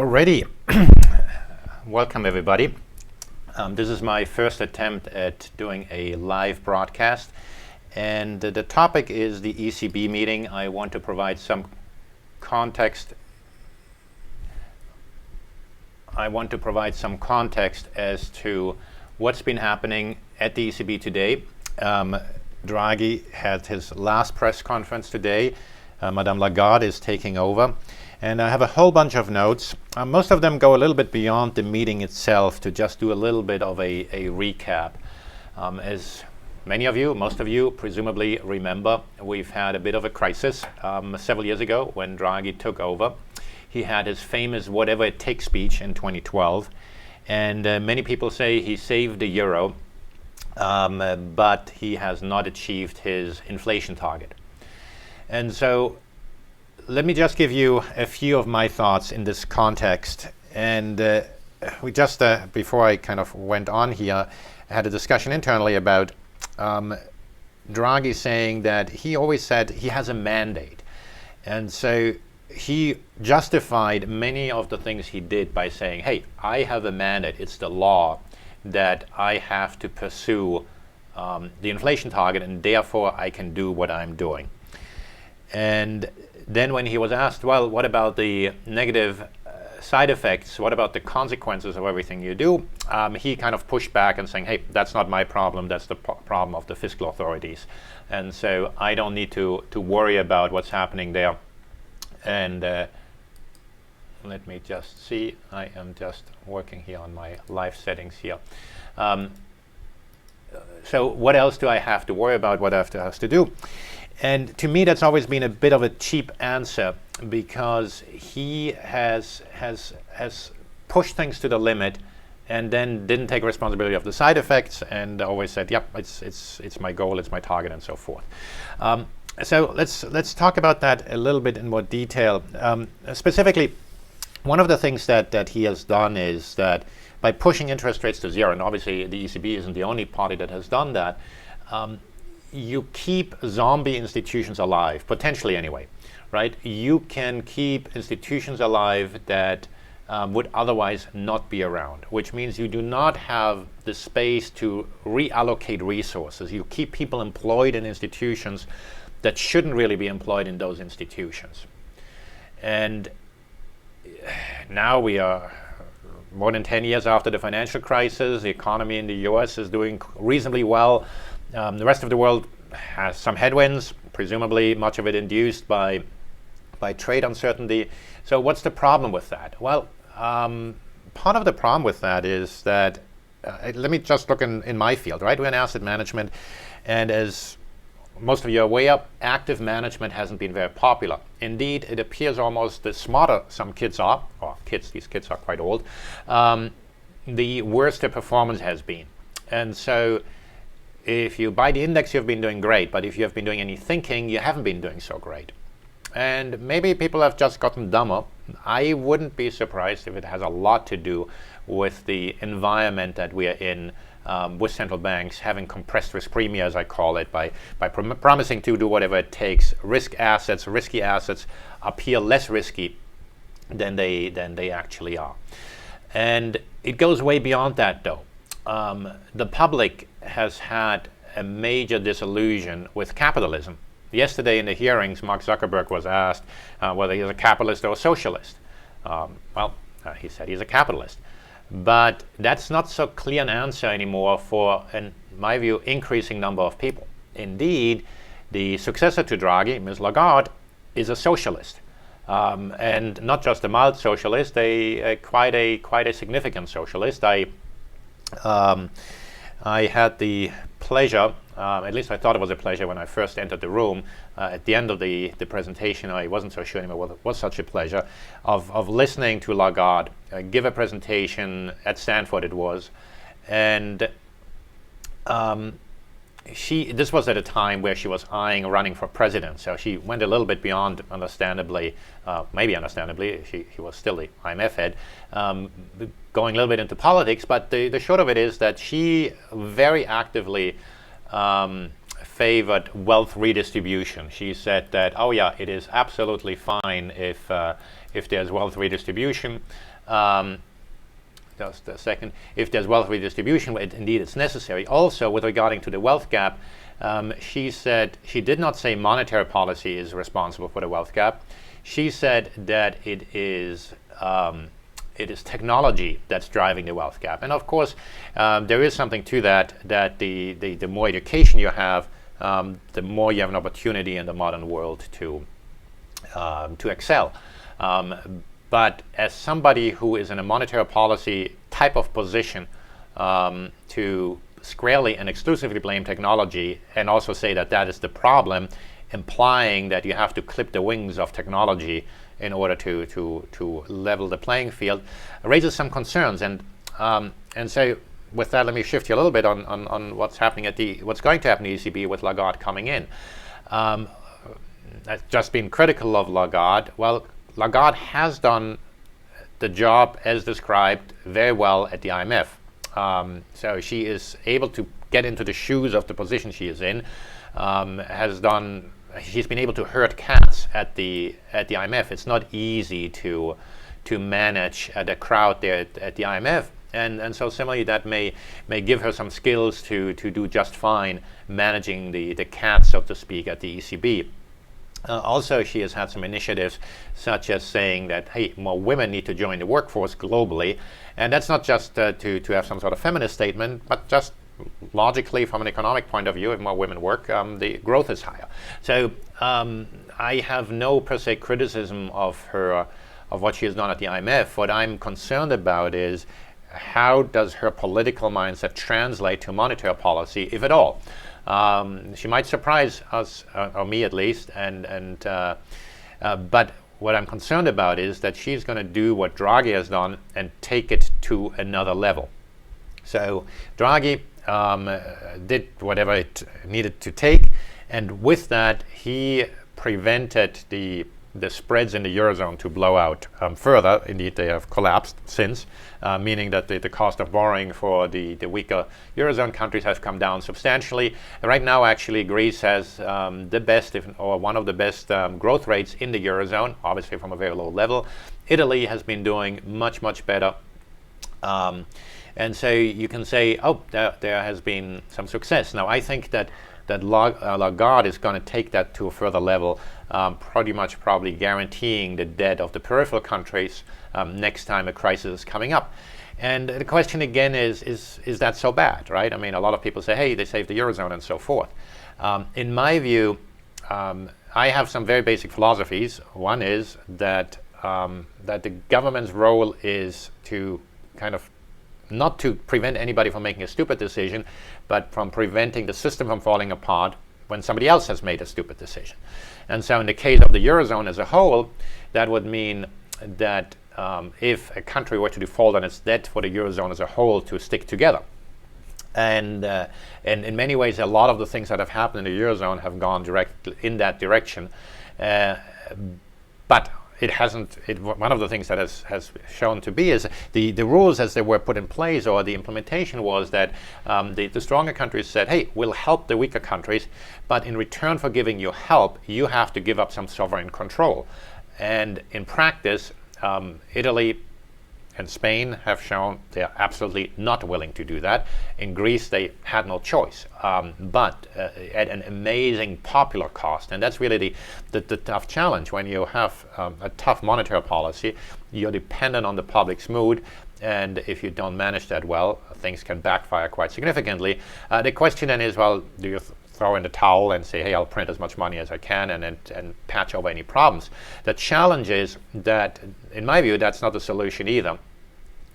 Alrighty, welcome everybody. This is my first attempt at doing a live broadcast, and the topic is the ECB meeting. I want to provide some context. As to what's been happening at the ECB today. Draghi had his last press conference today. Madame Lagarde is taking over. And I have a whole bunch of notes. Most of them go a little bit beyond the meeting itself to just do a little bit of a recap. As many of you, most of you presumably remember, we've had a bit of a crisis several years ago when Draghi took over. He had his famous whatever it takes speech in 2012. And many people say he saved the euro, but he has not achieved his inflation target. And so let me just give you a few of my thoughts in this context. And we just, before I kind of went on here, had a discussion internally about Draghi saying that he always said he has a mandate. And so he justified many of the things he did by saying, hey, I have a mandate. It's the law that I have to pursue the inflation target, and therefore I can do what I'm doing. And then when he was asked, well, what about the negative side effects? What about the consequences of everything you do? He kind of pushed back and saying, hey, that's not my problem. That's the problem of the fiscal authorities. And so I don't need to worry about what's happening there. And let me just see. I am just working here on my live settings here. So what else do I have to worry about? What I have to do? And to me, that's always been a bit of a cheap answer, because he has pushed things to the limit and then didn't take responsibility of the side effects and always said, yep, it's my goal, it's my target, and so forth. So let's talk about that a little bit in more detail. Specifically, one of the things that he has done is that by pushing interest rates to zero, and obviously the ECB isn't the only party that has done that, you keep zombie institutions alive, potentially anyway, right? You can keep institutions alive that would otherwise not be around, which means you do not have the space to reallocate resources. You keep people employed in institutions that shouldn't really be employed in those institutions. And now we are more than 10 years after the financial crisis. The economy in the US is doing reasonably well. The rest of the world has some headwinds, presumably much of it induced by trade uncertainty. So what's the problem with that? Well, part of the problem with that is that, let me just look in my field, right? We're in asset management, and as most of you are aware, active management hasn't been very popular. Indeed, it appears almost the smarter some kids are, these kids are quite old, the worse their performance has been. And so if you buy the index, you've been doing great, but if you have been doing any thinking, you haven't been doing so great. And maybe people have just gotten dumber. I wouldn't be surprised if it has a lot to do with the environment that we are in, with central banks having compressed risk premia, as I call it, by promising to do whatever it takes. Risky assets appear less risky than they actually are. And it goes way beyond that, though. The public has had a major disillusion with capitalism. Yesterday in the hearings, Mark Zuckerberg was asked whether he's a capitalist or a socialist. He said he's a capitalist. But that's not so clear an answer anymore for, in my view, increasing number of people. Indeed, the successor to Draghi, Ms. Lagarde, is a socialist. And not just a mild socialist, quite a significant socialist. I had the pleasure, at least I thought it was a pleasure when I first entered the room. At the end of the presentation, I wasn't so sure anymore whether it was such a pleasure, of listening to Lagarde give a presentation at Stanford it was. And this was at a time where she was eyeing running for president, so she went a little bit beyond, maybe understandably, she was still the IMF head, going a little bit into politics, but the short of it is that she very actively favored wealth redistribution. She said that, oh yeah, it is absolutely fine if there's wealth redistribution. Just a second. If there's wealth redistribution, indeed it's necessary. Also, with regarding to the wealth gap, she said she did not say monetary policy is responsible for the wealth gap. She said that it is technology that's driving the wealth gap. And of course, there is something to that. That the more education you have, the more you have an opportunity in the modern world to excel. But as somebody who is in a monetary policy type of position, to squarely and exclusively blame technology and also say that that is the problem, implying that you have to clip the wings of technology in order to level the playing field, raises some concerns. And so with that, let me shift you a little bit on what's happening what's going to happen at the ECB with Lagarde coming in. I've just been critical of Lagarde. Well, Lagarde has done the job as described very well at the IMF. So she is able to get into the shoes of the position she is in. She's been able to herd cats at the IMF. It's not easy to manage the crowd there at the IMF. And so similarly, that may give her some skills to do just fine managing the cats, so to speak, at the ECB. Also, she has had some initiatives such as saying that, hey, more women need to join the workforce globally. And that's not just to have some sort of feminist statement, but just logically from an economic point of view, if more women work, the growth is higher. So I have no per se criticism of her, of what she has done at the IMF. What I'm concerned about is how does her political mindset translate to monetary policy, if at all? She might surprise us, or me at least, but what I'm concerned about is that she's going to do what Draghi has done and take it to another level. So Draghi did whatever it needed to take, and with that he prevented the spreads in the Eurozone to blow out further. Indeed, they have collapsed since, meaning that the cost of borrowing for the weaker Eurozone countries has come down substantially. Right now, actually, Greece has the best, or one of the best growth rates in the Eurozone, obviously from a very low level. Italy has been doing much, much better. And so you can say, oh, there has been some success. Now, I think that Lagarde is going to take that to a further level, probably guaranteeing the debt of the peripheral countries next time a crisis is coming up. And the question again is that so bad, right? I mean, a lot of people say, hey, they saved the Eurozone and so forth. In my view, I have some very basic philosophies. One is that the government's role is to kind of not to prevent anybody from making a stupid decision, but from preventing the system from falling apart when somebody else has made a stupid decision. And so in the case of the Eurozone as a whole, that would mean that if a country were to default on its debt, for the Eurozone as a whole to stick together. And in many ways, a lot of the things that have happened in the Eurozone have gone directly in that direction. But it hasn't. One of the things that has shown to be is the rules as they were put in place, or the implementation was that the stronger countries said, hey, we'll help the weaker countries, but in return for giving you help, you have to give up some sovereign control. And in practice, Italy and Spain have shown they are absolutely not willing to do that. In Greece, they had no choice, but at an amazing popular cost. And that's really the tough challenge. When you have a tough monetary policy, you're dependent on the public's mood. And if you don't manage that well, things can backfire quite significantly. The question then is, well, do you throw in the towel and say, hey, I'll print as much money as I can and patch over any problems? The challenge is that, in my view, that's not the solution either,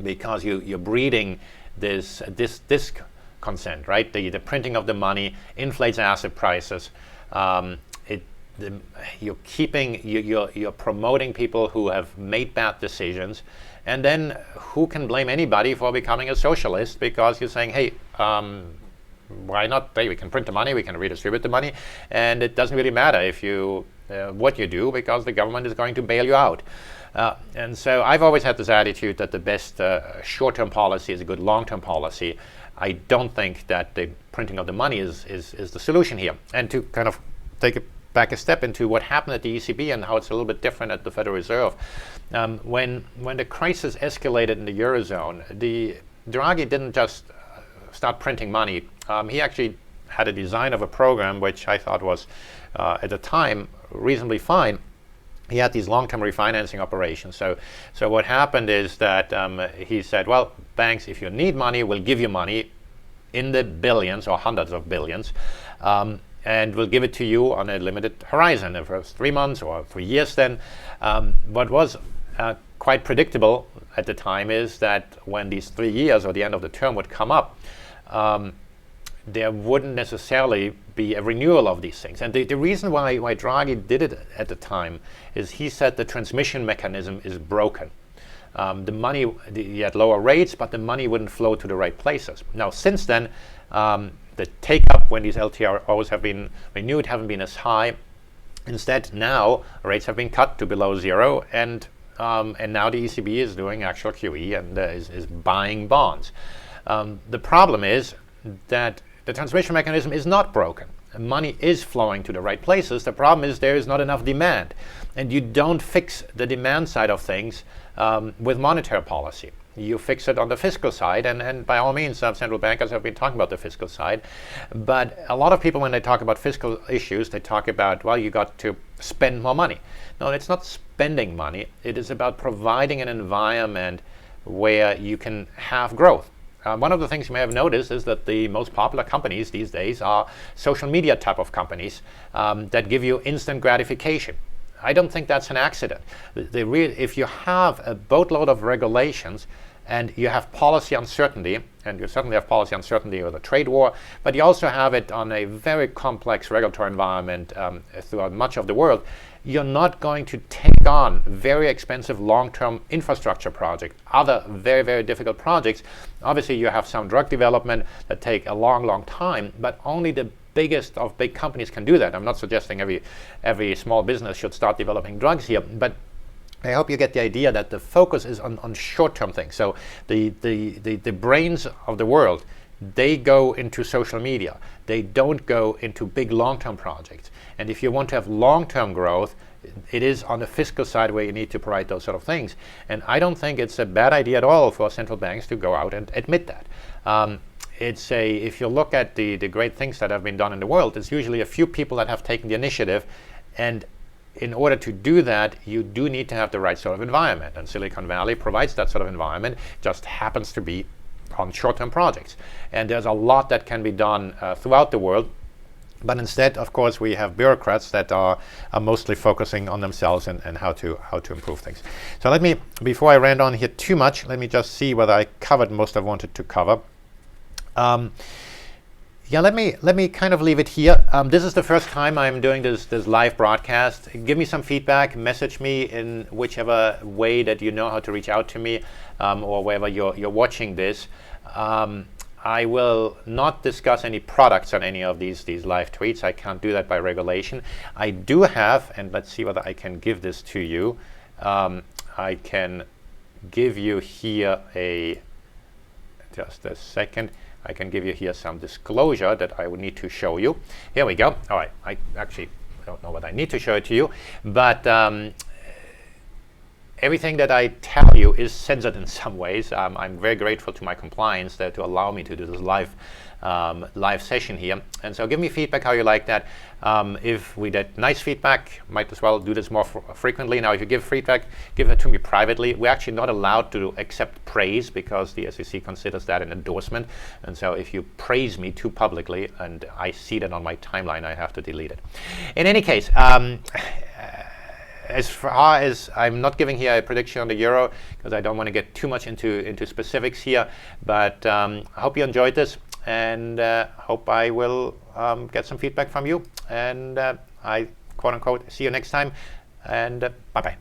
because you're breeding this discontent, right? The printing of the money inflates asset prices. You're promoting people who have made bad decisions, and then who can blame anybody for becoming a socialist? Because you're saying, hey, why not? Hey, we can print the money, we can redistribute the money, and it doesn't really matter if you what you do, because the government is going to bail you out. And so I've always had this attitude that the best short-term policy is a good long-term policy. I don't think that the printing of the money is the solution here. And to kind of take it back a step into what happened at the ECB and how it's a little bit different at the Federal Reserve. When the crisis escalated in the Eurozone, Draghi didn't just start printing money. He actually had a design of a program which I thought was, at the time, reasonably fine. He had these long-term refinancing operations. So what happened is that he said, well, banks, if you need money, we'll give you money in the billions or hundreds of billions, and we'll give it to you on a limited horizon, if it was 3 months or 3 years then. What was quite predictable at the time is that when these 3 years or the end of the term would come up, there wouldn't necessarily be a renewal of these things. And the reason why Draghi did it at the time is he said the transmission mechanism is broken. The money, he had lower rates, but the money wouldn't flow to the right places. Now, since then, the take-up when these LTROs have been renewed haven't been as high. Instead, now rates have been cut to below zero, and now the ECB is doing actual QE and is buying bonds. The problem is that the transmission mechanism is not broken. Money is flowing to the right places. The problem is there is not enough demand. And you don't fix the demand side of things with monetary policy. You fix it on the fiscal side, and by all means, central bankers have been talking about the fiscal side. But a lot of people, when they talk about fiscal issues, they talk about, well, you got to spend more money. No, it's not spending money. It is about providing an environment where you can have growth. One of the things you may have noticed is that the most popular companies these days are social media type of companies that give you instant gratification. I don't think that's an accident. If you have a boatload of regulations and you have policy uncertainty, and you certainly have policy uncertainty with a trade war, but you also have it on a very complex regulatory environment throughout much of the world, you're not going to take on very expensive long-term infrastructure projects, other very, very difficult projects. Obviously, you have some drug development that take a long, long time, but only the biggest of big companies can do that. I'm not suggesting every small business should start developing drugs here, but I hope you get the idea that the focus is on short-term things. So the brains of the world, they go into social media. They don't go into big long-term projects. And if you want to have long-term growth, it is on the fiscal side where you need to provide those sort of things. And I don't think it's a bad idea at all for central banks to go out and admit that. If you look at the great things that have been done in the world, it's usually a few people that have taken the initiative, and in order to do that, you do need to have the right sort of environment. And Silicon Valley provides that sort of environment, just happens to be on short-term projects. And there's a lot that can be done throughout the world. But instead, of course, we have bureaucrats that are mostly focusing on themselves and how to improve things. So let me, before I rant on here too much, let me just see whether I covered most I wanted to cover. Let me kind of leave it here. This is the first time I'm doing this live broadcast. Give me some feedback. Message me in whichever way that you know how to reach out to me, or wherever you're watching this. I will not discuss any products on any of these live tweets. I can't do that by regulation. I do have, and let's see whether I can give this to you. I can give you here just a second. I can give you here some disclosure that I would need to show you. Here we go. All right. I actually don't know what I need to show it to you, but everything that I tell you is censored in some ways. I'm very grateful to my compliance to allow me to do this live session here. And so give me feedback how you like that. If we get nice feedback, might as well do this more frequently. Now, if you give feedback, give it to me privately. We're actually not allowed to accept praise because the SEC considers that an endorsement. And so if you praise me too publicly and I see that on my timeline, I have to delete it. In any case, as far as I'm not giving here a prediction on the euro because I don't want to get too much into specifics here, but I hope you enjoyed this, and hope I will get some feedback from you, and I quote unquote see you next time, and bye bye.